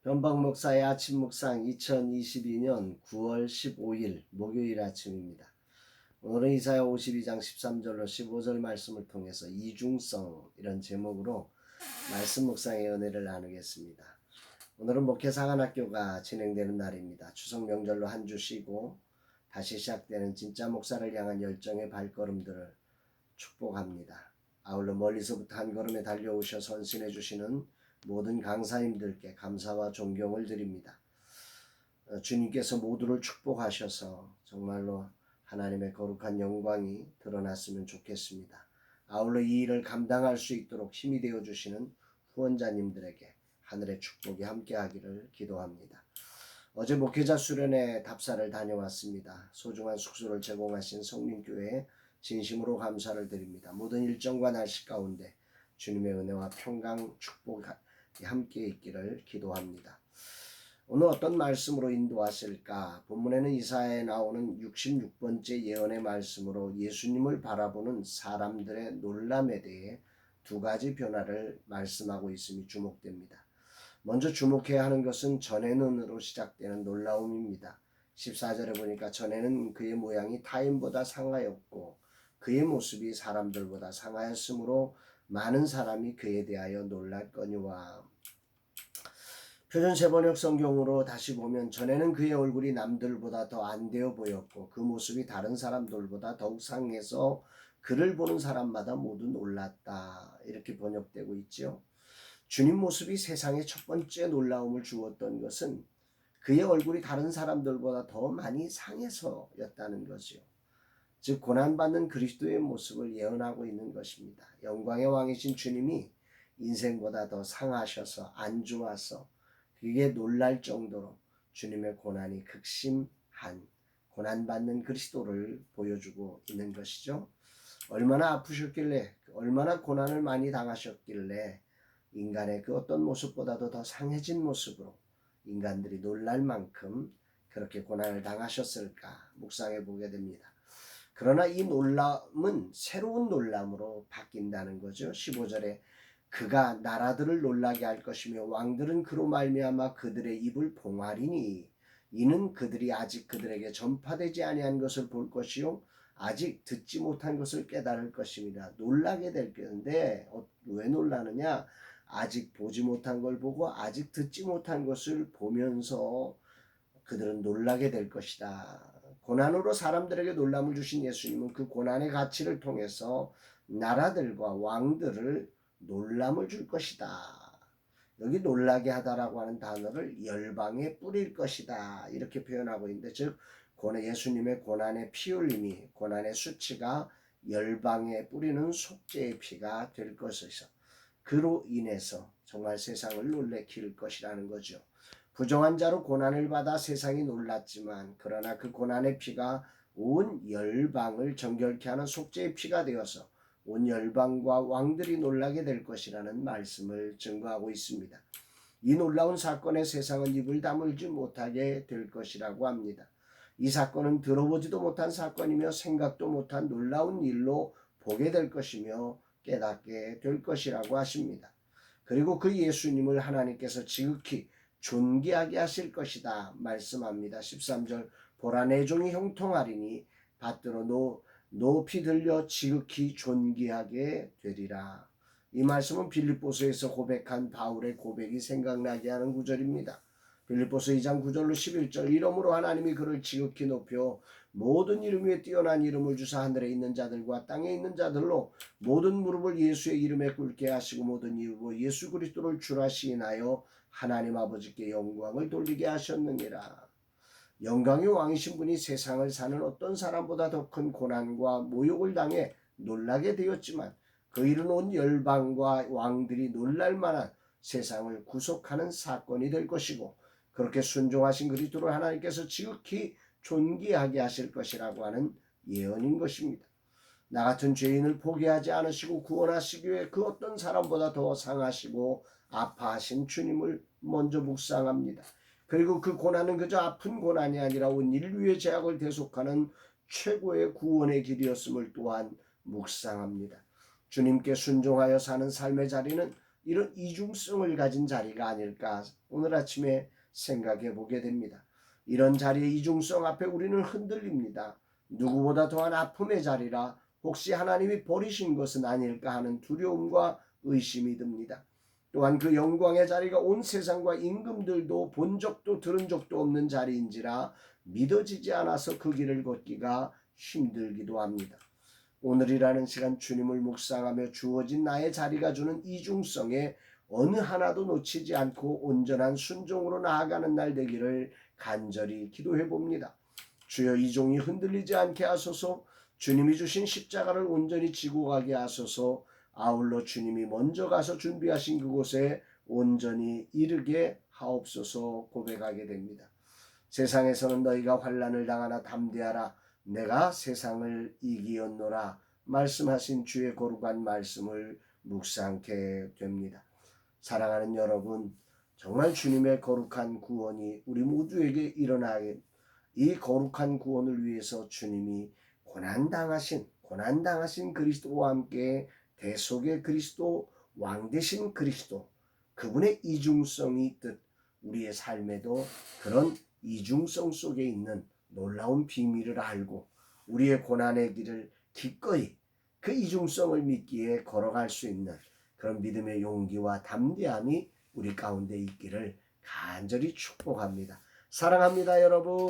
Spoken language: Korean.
현박 목사의 아침 묵상 2022년 9월 15일 목요일 아침입니다. 오늘은 이사야 52장 13절로 15절 말씀을 통해서 이중성 이런 제목으로 말씀 묵상의 은혜를 나누겠습니다. 오늘은 목회사관학교가 진행되는 날입니다. 추석 명절로 한 주 쉬고 다시 시작되는 진짜 목사를 향한 열정의 발걸음들을 축복합니다. 아울러 멀리서부터 한 걸음에 달려오셔 선신해 주시는 모든 강사님들께 감사와 존경을 드립니다. 주님께서 모두를 축복하셔서 정말로 하나님의 거룩한 영광이 드러났으면 좋겠습니다. 아울러 이 일을 감당할 수 있도록 힘이 되어 주시는 후원자님들에게 하늘의 축복이 함께하기를 기도합니다. 어제 목회자 수련회 답사를 다녀왔습니다. 소중한 숙소를 제공하신 성림교회에 진심으로 감사를 드립니다. 모든 일정과 날씨 가운데 주님의 은혜와 평강 축복이 함께 있기를 기도합니다. 오늘 어떤 말씀으로 인도하실까? 본문에는 이사야에 나오는 66번째 예언의 말씀으로 예수님을 바라보는 사람들의 놀람에 대해 두 가지 변화를 말씀하고 있음이 주목됩니다. 먼저 주목해야 하는 것은 전에는으로 시작되는 놀라움입니다. 14절에 보니까 전에는 그의 모양이 타인보다 상하였고 그의 모습이 사람들보다 상하였으므로 많은 사람이 그에 대하여 놀랄거니와. 표준 세번역 성경으로 다시 보면 전에는 그의 얼굴이 남들보다 더 안 되어 보였고 그 모습이 다른 사람들보다 더욱 상해서 그를 보는 사람마다 모두 놀랐다. 이렇게 번역되고 있죠. 주님 모습이 세상에 첫 번째 놀라움을 주었던 것은 그의 얼굴이 다른 사람들보다 더 많이 상해서였다는 거죠. 즉 고난받는 그리스도의 모습을 예언하고 있는 것입니다. 영광의 왕이신 주님이 인생보다 더 상하셔서 안 좋아서 그게 놀랄 정도로 주님의 고난이 극심한 고난받는 그리스도를 보여주고 있는 것이죠. 얼마나 아프셨길래 얼마나 고난을 많이 당하셨길래 인간의 그 어떤 모습보다도 더 상해진 모습으로 인간들이 놀랄 만큼 그렇게 고난을 당하셨을까 묵상해 보게 됩니다. 그러나 이 놀람은 새로운 놀람으로 바뀐다는 거죠. 15절에 그가 나라들을 놀라게 할 것이며 왕들은 그로 말미암아 그들의 입을 봉하리니 이는 그들이 아직 그들에게 전파되지 아니한 것을 볼 것이요 아직 듣지 못한 것을 깨달을 것입니다. 놀라게 될 건데 왜 놀라느냐? 아직 보지 못한 걸 보고 아직 듣지 못한 것을 보면서 그들은 놀라게 될 것이다. 고난으로 사람들에게 놀람을 주신 예수님은 그 고난의 가치를 통해서 나라들과 왕들을 놀람을 줄 것이다. 여기 놀라게 하다라고 하는 단어를 열방에 뿌릴 것이다. 이렇게 표현하고 있는데 즉 예수님의 고난의 피 흘림이 고난의 수치가 열방에 뿌리는 속죄의 피가 될 것이서 그로 인해서 정말 세상을 놀래킬 것이라는 거죠. 부정한 자로 고난을 받아 세상이 놀랐지만 그러나 그 고난의 피가 온 열방을 정결케 하는 속죄의 피가 되어서 온 열방과 왕들이 놀라게 될 것이라는 말씀을 증거하고 있습니다. 이 놀라운 사건에 세상은 입을 다물지 못하게 될 것이라고 합니다. 이 사건은 들어보지도 못한 사건이며 생각도 못한 놀라운 일로 보게 될 것이며 깨닫게 될 것이라고 하십니다. 그리고 그 예수님을 하나님께서 지극히 존귀하게 하실 것이다 말씀합니다. 13절 보라 내 종이 형통하리니 받들어 높이 들려 지극히 존귀하게 되리라. 이 말씀은 빌립보서에서 고백한 바울의 고백이 생각나게 하는 구절입니다. 빌립보서 2장 9절로 11절 이러므로 하나님이 그를 지극히 높여 모든 이름 위에 뛰어난 이름을 주사 하늘에 있는 자들과 땅에 있는 자들로 모든 무릎을 예수의 이름에 꿇게 하시고 모든 이름으로 예수 그리스도를 주라 시인하여 하나님 아버지께 영광을 돌리게 하셨느니라. 영광의 왕이신 분이 세상을 사는 어떤 사람보다 더 큰 고난과 모욕을 당해 놀라게 되었지만 그 일은 온 열방과 왕들이 놀랄 만한 세상을 구속하는 사건이 될 것이고 그렇게 순종하신 그리스도를 하나님께서 지극히 존귀하게 하실 것이라고 하는 예언인 것입니다. 나 같은 죄인을 포기하지 않으시고 구원하시기 위해 그 어떤 사람보다 더 상하시고 아파하신 주님을 먼저 묵상합니다. 그리고 그 고난은 그저 아픈 고난이 아니라 온 인류의 죄악을 대속하는 최고의 구원의 길이었음을 또한 묵상합니다. 주님께 순종하여 사는 삶의 자리는 이런 이중성을 가진 자리가 아닐까 오늘 아침에 생각해 보게 됩니다. 이런 자리의 이중성 앞에 우리는 흔들립니다. 누구보다 더한 아픔의 자리라 혹시 하나님이 버리신 것은 아닐까 하는 두려움과 의심이 듭니다. 또한 그 영광의 자리가 온 세상과 임금들도 본 적도 들은 적도 없는 자리인지라 믿어지지 않아서 그 길을 걷기가 힘들기도 합니다. 오늘이라는 시간 주님을 묵상하며 주어진 나의 자리가 주는 이중성에 어느 하나도 놓치지 않고 온전한 순종으로 나아가는 날 되기를 간절히 기도해 봅니다. 주여 이 종이 흔들리지 않게 하소서. 주님이 주신 십자가를 온전히 지고 가게 하소서. 아울러 주님이 먼저 가서 준비하신 그곳에 온전히 이르게 하옵소서 고백하게 됩니다. 세상에서는 너희가 환난을 당하나 담대하라. 내가 세상을 이기었노라 말씀하신 주의 거룩한 말씀을 묵상케 됩니다. 사랑하는 여러분, 정말 주님의 거룩한 구원이 우리 모두에게 일어나게 이 거룩한 구원을 위해서 주님이 고난당하신 그리스도와 함께 대속의 그리스도, 왕되신 그리스도, 그분의 이중성이 있듯 우리의 삶에도 그런 이중성 속에 있는 놀라운 비밀을 알고 우리의 고난의 길을 기꺼이 그 이중성을 믿기에 걸어갈 수 있는 그런 믿음의 용기와 담대함이 우리 가운데 있기를 간절히 축복합니다. 사랑합니다, 여러분.